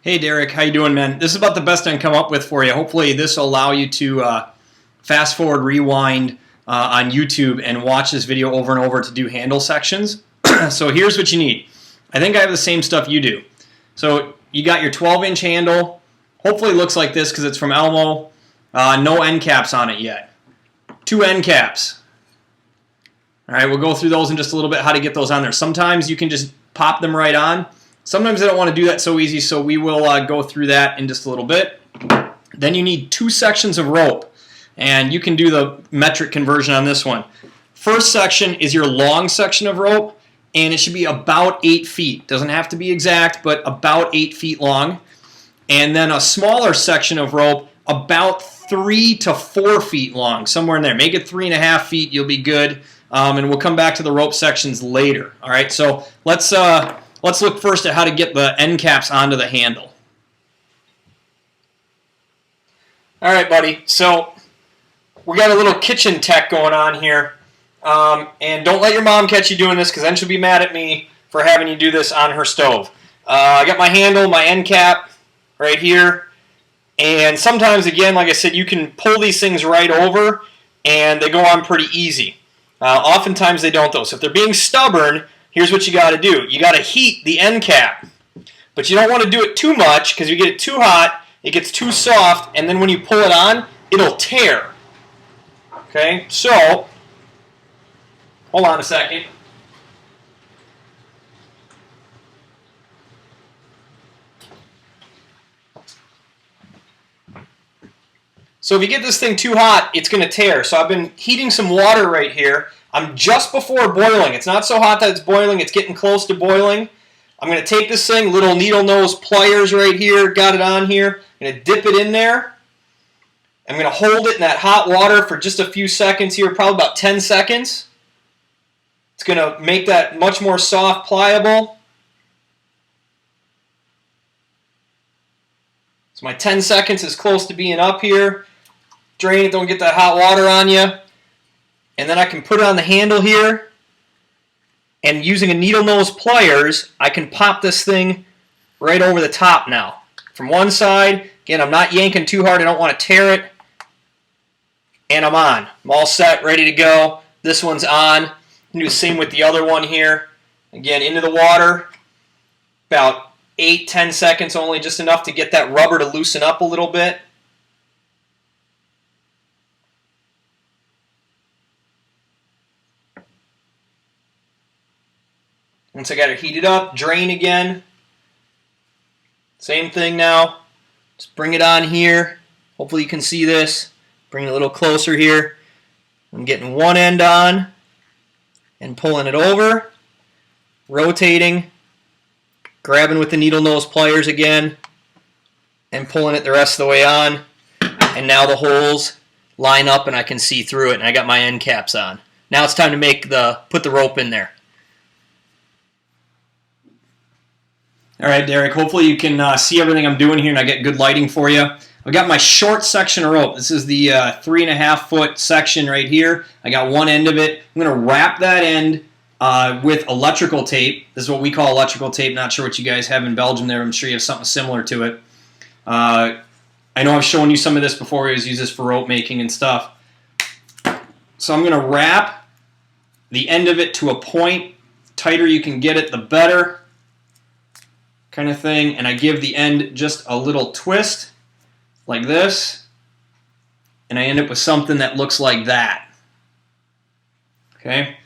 Hey Derek, how you doing, man? This is about the best I can come up with for you. Hopefully this will allow you to fast forward, rewind on YouTube and watch this video over and over to do handle sections. So here's what you need. I think I have the same stuff you do. So you got your 12-inch handle. Hopefully it looks like this because it's from Elmo. No end caps on it yet. 2 end caps. All right, we'll go through those in just a little bit, how to get those on there. Sometimes you can just pop them right on. Sometimes I don't want to do that so easy, so we will go through that in just a little bit. Then you need 2 sections of rope, and you can do the metric conversion on this one. First section is your long section of rope, and it should be about 8 feet. Doesn't have to be exact, but about 8 feet long. And then a smaller section of rope, about 3 to 4 feet long, somewhere in there. Make it 3.5 feet, you'll be good. And we'll come back to the rope sections later. All right, so let's look first at how to get the end caps onto the handle. All right, buddy. So we got a little kitchen tech going on here. And don't let your mom catch you doing this because then she'll be mad at me for having you do this on her stove. I got my handle, my end cap right here. And sometimes, again, like I said, you can pull these things right over and they go on pretty easy. Oftentimes they don't, though. So if they're being stubborn, here's what you got to do. You got to heat the end cap. But you don't want to do it too much because if you get it too hot, it gets too soft, and then when you pull it on, it'll tear. Okay, so, hold on a second. So if you get this thing too hot, it's going to tear. So I've been heating some water right here. I'm just before boiling. It's not so hot that it's boiling. It's getting close to boiling. I'm going to take this thing, little needle nose pliers right here, got it on here. I'm going to dip it in there. I'm going to hold it in that hot water for just a few seconds here, probably about 10 seconds. It's going to make that much more soft, pliable. So my 10 seconds is close to being up here. Drain it, don't get that hot water on you. And then I can put it on the handle here. And using a needle nose pliers, I can pop this thing right over the top now. From one side, again, I'm not yanking too hard. I don't want to tear it. And I'm on. I'm all set, ready to go. This one's on. I can do the same with the other one here. Again, into the water. About 8-10 seconds only, just enough to get that rubber to loosen up a little bit. Once I got it heated up, drain again. Same thing now. Just bring it on here. Hopefully you can see this. Bring it a little closer here. I'm getting one end on and pulling it over, rotating, grabbing with the needle nose pliers again, and pulling it the rest of the way on. And now the holes line up and I can see through it, and I got my end caps on. Now it's time to put the rope in there. All right, Derek, hopefully you can see everything I'm doing here and I get good lighting for you. I've got my short section of rope. This is the 3.5 foot section right here. I got one end of it. I'm going to wrap that end with electrical tape. This is what we call electrical tape. Not sure what you guys have in Belgium there. I'm sure you have something similar to it. I know I've shown you some of this before. We always use this for rope making and stuff. So I'm going to wrap the end of it to a point. The tighter you can get it, the better. Kind of thing. And I give the end just a little twist like this. And I end up with something that looks like that. Okay.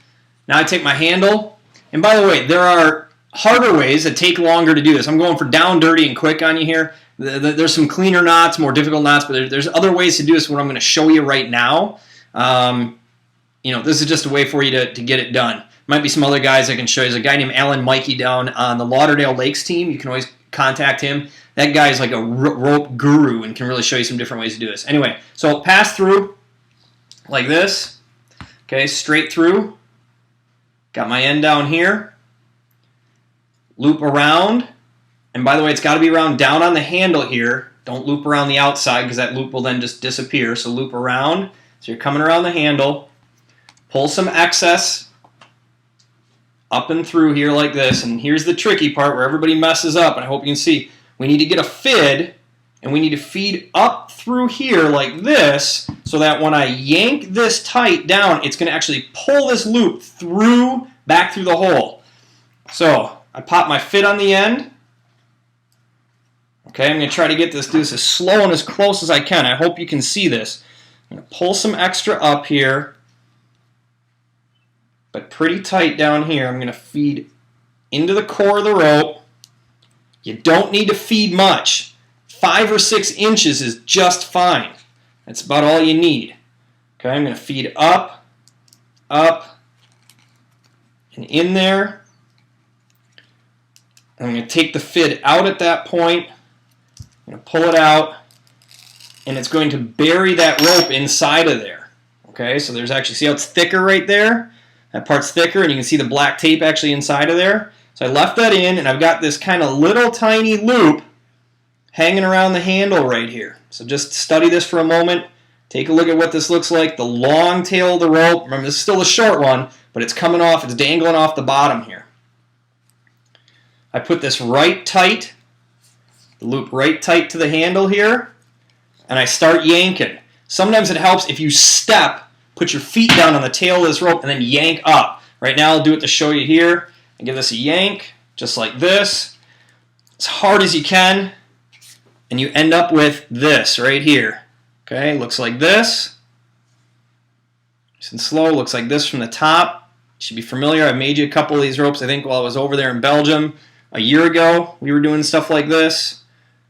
Now I take my handle. And by the way, there are harder ways that take longer to do this. I'm going for down, dirty, and quick on you here. There's some cleaner knots, more difficult knots, but there's other ways to do this, what I'm going to show you right now. This is just a way for you to get it done. Might be some other guys I can show you. There's a guy named Alan Mikey down on the Lauderdale Lakes team. You can always contact him. That guy is like a rope guru and can really show you some different ways to do this. Anyway, so pass through like this. Okay, straight through. Got my end down here. Loop around. And by the way, it's got to be around down on the handle here. Don't loop around the outside because that loop will then just disappear. So loop around. So you're coming around the handle. Pull some excess up and through here like this. And here's the tricky part where everybody messes up. And I hope you can see. we need to get a fid, and we need to feed up through here like this, so that when I yank this tight down, it's going to actually pull this loop through, back through the hole. So I pop my fid on the end. Okay, I'm going to try to get this, do this as slow and as close as I can. I hope you can see this. I'm going to pull some extra up here, but pretty tight down here. I'm going to feed into the core of the rope. You don't need to feed much. 5 or 6 inches is just fine. That's about all you need. Okay, I'm going to feed up, up, and in there. I'm going to take the fid out at that point. I'm going to pull it out, and it's going to bury that rope inside of there. Okay, so there's actually, see how it's thicker right there? That part's thicker, and you can see the black tape actually inside of there. So I left that in, and I've got this kind of little tiny loop hanging around the handle right here. So just study this for a moment. Take a look at what this looks like. The long tail of the rope. Remember, this is still a short one, but it's coming off, it's dangling off the bottom here. I put this right tight, the loop right tight to the handle here, and I start yanking. Sometimes it helps if you step, put your feet down on the tail of this rope, and then yank up. Right now I'll do it to show you here. And give this a yank, just like this, as hard as you can, and you end up with this right here. Okay, looks like this. Nice and slow, looks like this from the top. You should be familiar. I made you a couple of these ropes, I think, while I was over there in Belgium a year ago. We were doing stuff like this,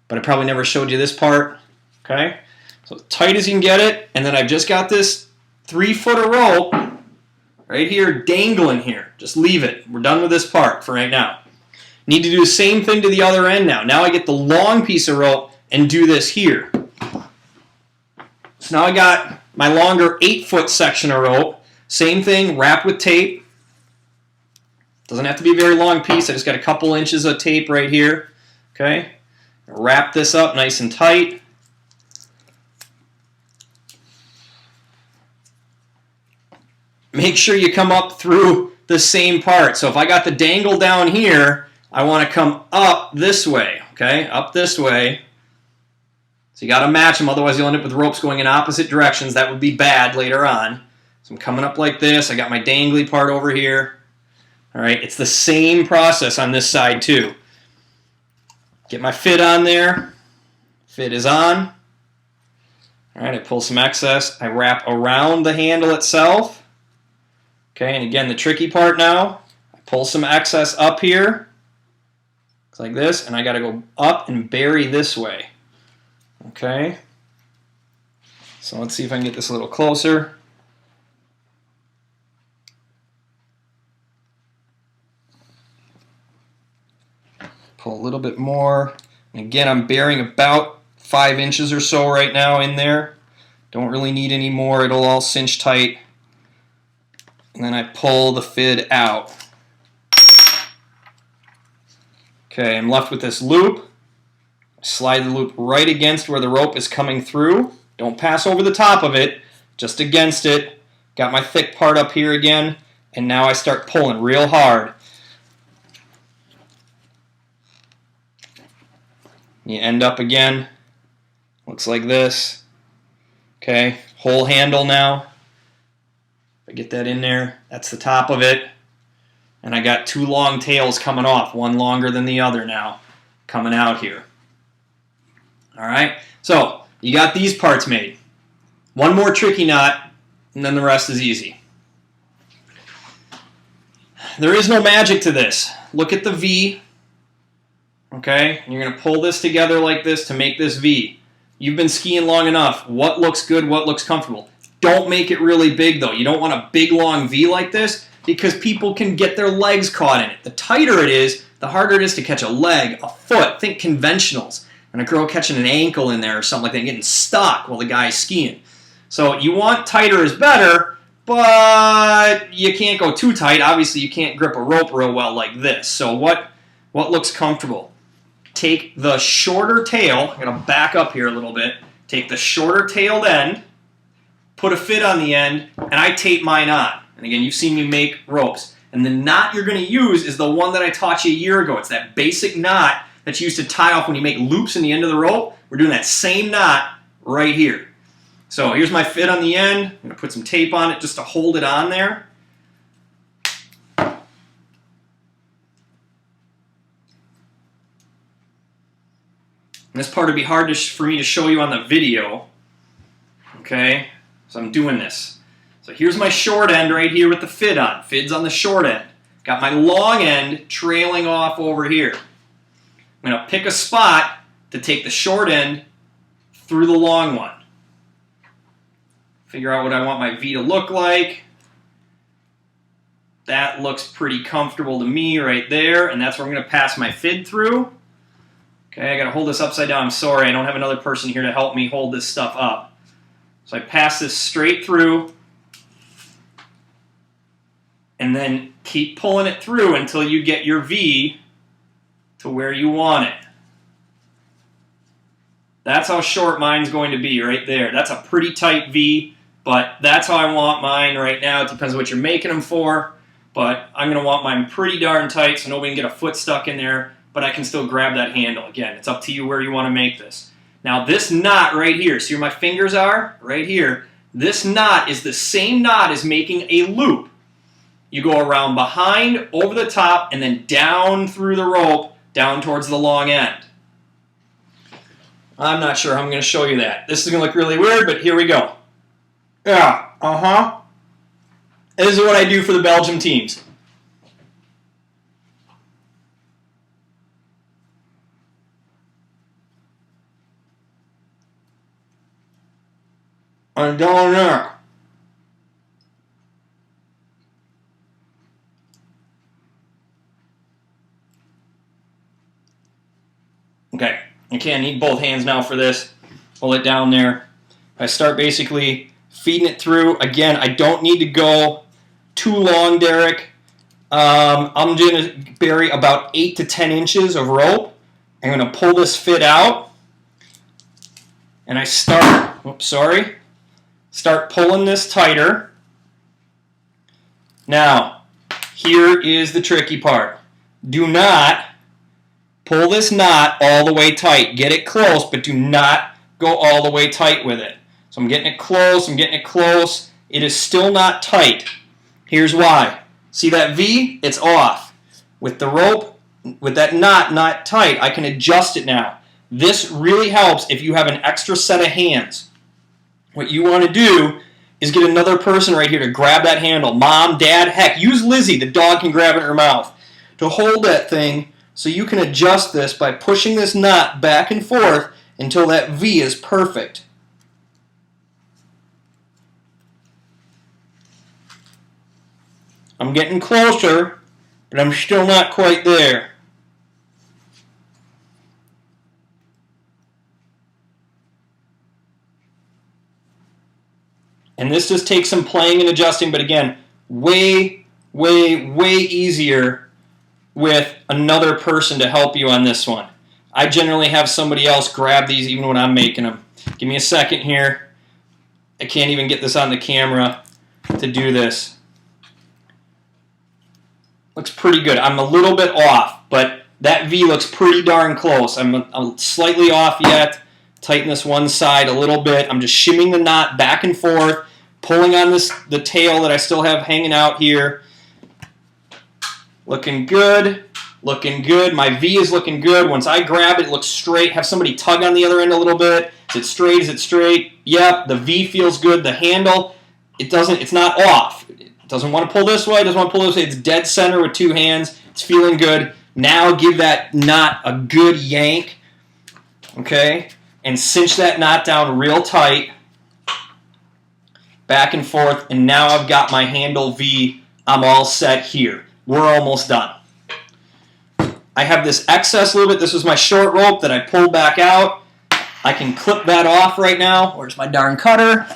but I probably never showed you this part. Okay, so as tight as you can get it, and then I've just got this 3-foot of rope right here, dangling here. Just leave it. We're done with this part for right now. Need to do the same thing to the other end now. Now I get the long piece of rope and do this here. So now I got my longer 8-foot section of rope. Same thing, wrap with tape. Doesn't have to be a very long piece. I just got a couple inches of tape right here. Okay. Wrap this up nice and tight. Make sure you come up through the same part. So if I got the dangle down here, I want to come up this way, okay? Up this way. So you got to match them, otherwise you'll end up with ropes going in opposite directions. That would be bad later on. So I'm coming up like this. I got my dangly part over here. All right, it's the same process on this side too. Get my fid on there. Fid is on. All right, I pull some excess. I wrap around the handle itself. Okay, and again, the tricky part now, I pull some excess up here, like this, and I got to go up and bury this way. Okay, so let's see if I can get this a little closer. Pull a little bit more. And again, I'm burying about 5 inches or so right now in there. Don't really need any more. It'll all cinch tight. And then I pull the fid out. Okay, I'm left with this loop. Slide the loop right against where the rope is coming through. Don't pass over the top of it, just against it. Got my thick part up here again, and now I start pulling real hard. You end up again, looks like this. Okay, whole handle now. If I get that in there, that's the top of it. And I got 2 long tails coming off, one longer than the other now, coming out here. All right, so you got these parts made. One more tricky knot, and then the rest is easy. There is no magic to this. Look at the V, okay? And you're going to pull this together like this to make this V. You've been skiing long enough. What looks good, what looks comfortable? Don't make it really big, though. You don't want a big, long V like this because people can get their legs caught in it. The tighter it is, the harder it is to catch a leg, a foot. Think conventionals. And a girl catching an ankle in there or something like that, getting stuck while the guy's skiing. So you want tighter is better, but you can't go too tight. Obviously, you can't grip a rope real well like this. So what looks comfortable? Take the shorter tail. I'm going to back up here a little bit. Take the shorter tailed end, put a fid on the end, and I tape mine on. And again, you've seen me make ropes. And the knot you're going to use is the one that I taught you a year ago. It's that basic knot that's used to tie off when you make loops in the end of the rope. We're doing that same knot right here. So here's my fit on the end. I'm going to put some tape on it just to hold it on there. And this part would be hard for me to show you on the video. Okay, so I'm doing this. So here's my short end right here with the fit on. Fid's on the short end. Got my long end trailing off over here. I'm going to pick a spot to take the short end through the long one. Figure out what I want my V to look like. That looks pretty comfortable to me right there, and that's where I'm going to pass my Fid through. Okay, I got to hold this upside down. I'm sorry, I don't have another person here to help me hold this stuff up. So I pass this straight through, and then keep pulling it through until you get your V to where you want it. That's how short mine's going to be right there. That's a pretty tight V, but that's how I want mine right now. It depends on what you're making them for, but I'm going to want mine pretty darn tight so nobody can get a foot stuck in there, but I can still grab that handle. Again, it's up to you where you want to make this. Now this knot right here, see where my fingers are? Right here. This knot is the same knot as making a loop. You go around behind, over the top, and then down through the rope, down towards the long end. I'm not sure how I'm going to show you that. This is going to look really weird, but here we go. Yeah, This is what I do for the Belgium teams. I'm down there. Okay, I need both hands now for this. Pull it down there. I start basically feeding it through. Again, I don't need to go too long, Derek. I'm going to bury about 8 to 10 inches of rope. I'm going to pull this fit out. And I start pulling this tighter. Now, here is the tricky part. Do not pull this knot all the way tight. Get it close, but do not go all the way tight with it. So I'm getting it close, It is still not tight. Here's why. See that V? It's off. With the rope, with that knot not tight, I can adjust it now. This really helps if you have an extra set of hands. What you want to do is get another person right here to grab that handle. Mom, Dad, heck, use Lizzie. The dog can grab it in her mouth. To hold that thing so you can adjust this by pushing this knot back and forth until that V is perfect. I'm getting closer, but I'm still not quite there. And this just takes some playing and adjusting, but again, way, way, way easier with another person to help you on this one. I generally have somebody else grab these even when I'm making them. Give me a second here. I can't even get this on the camera to do this. Looks pretty good. I'm a little bit off, but that V looks pretty darn close. I'm slightly off yet. Tighten this one side a little bit. I'm just shimming the knot back and forth, pulling on the tail that I still have hanging out here. Looking good. Looking good. My V is looking good. Once I grab it, it looks straight. Have somebody tug on the other end a little bit. Is it straight? Is it straight? Yep. The V feels good. The handle, it's not off. It doesn't want to pull this way. It doesn't want to pull this way. It's dead center with 2 hands. It's feeling good. Now give that knot a good yank. Okay? And cinch that knot down real tight. Back and forth. And now I've got my handle V. I'm all set here. We're almost done. I have this excess a little bit. This was my short rope that I pulled back out. I can clip that off right now. Where's my darn cutter?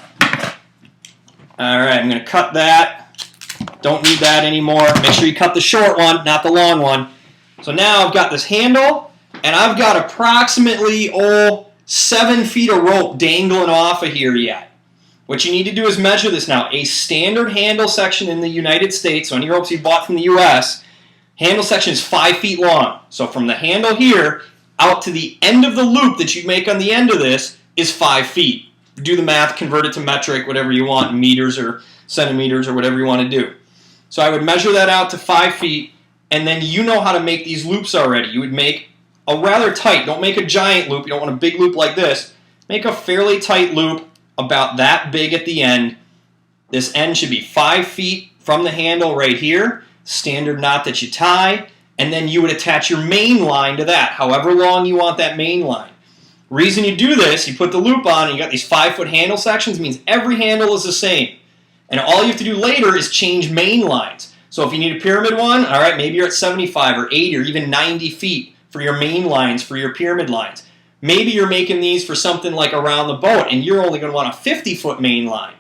All right, I'm going to cut that. Don't need that anymore. Make sure you cut the short one, not the long one. So now I've got this handle, and I've got approximately 7 feet of rope dangling off of here yet. What you need to do is measure this now. A standard handle section in the United States, so any ropes you bought from the U.S., handle section is 5 feet long. So from the handle here, out to the end of the loop that you make on the end of this is 5 feet. Do the math, convert it to metric, whatever you want, meters or centimeters or whatever you want to do. So I would measure that out to 5 feet, and then you know how to make these loops already. You would make a rather tight, don't make a giant loop, you don't want a big loop like this. Make a fairly tight loop about that big at the end. This end should be 5 feet from the handle right here, standard knot that you tie, and then you would attach your main line to that, however long you want that main line. Reason you do this, you put the loop on and you got these 5-foot handle sections, means every handle is the same. And all you have to do later is change main lines. So if you need a pyramid one, all right, maybe you're at 75 or 80 or even 90 feet for your main lines, for your pyramid lines. Maybe you're making these for something like around the boat and you're only going to want a 50-foot main line.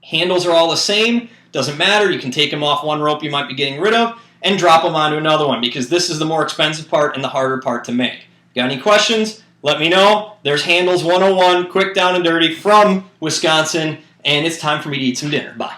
Handles are all the same, doesn't matter, you can take them off one rope you might be getting rid of and drop them onto another one because this is the more expensive part and the harder part to make. Got any questions? Let me know. There's Handles 101, quick, down, and dirty from Wisconsin, and it's time for me to eat some dinner. Bye.